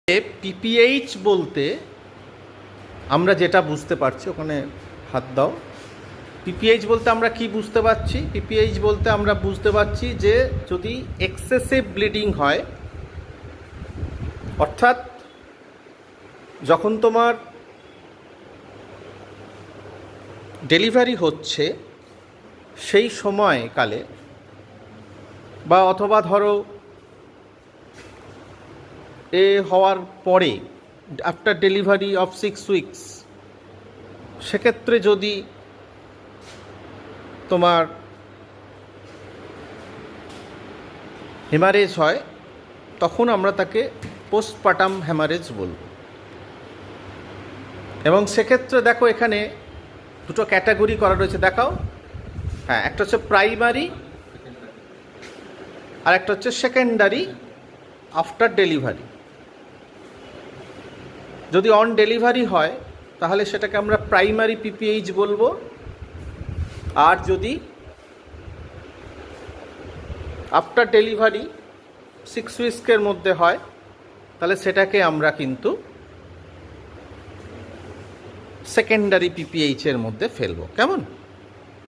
PPH বলতে আমরা যেটা বুঝতে পারছি, ওখানে হাত দাও। পিপিএইচ বলতে আমরা কি বুঝতে পারছি? পিপিএইচ বলতে আমরা বুঝতে পারছি যে যদি এক্সেসিভ ব্লিডিং হয়, অর্থাৎ যখন তোমার ডেলিভারি হচ্ছে সেই সময়কালে, বা অথবা ধরো হওয়ার পরে, আফটার ডেলিভারি অফ 6 উইকস, সেক্ষেত্রে যদি তোমার হেমারেজ হয়, তখন আমরা তাকে পোস্টপার্টাম হেমারেজ বলব। এবং সেক্ষেত্রে দেখো এখানে দুটো ক্যাটাগরি করা রয়েছে, দেখাও। হ্যাঁ, একটা হচ্ছে প্রাইমারি আর একটা হচ্ছে সেকেন্ডারি আফটার ডেলিভারি। যদি অন ডেলিভারি হয় তাহলে সেটাকে আমরা প্রাইমারি পিপিএইচ বলবো, আর যদি আফটার ডেলিভারি 6 উইক্সের মধ্যে হয় তাহলে সেটাকে আমরা কিন্তু সেকেন্ডারি পিপিএইচের মধ্যে ফেলবো। কেমন?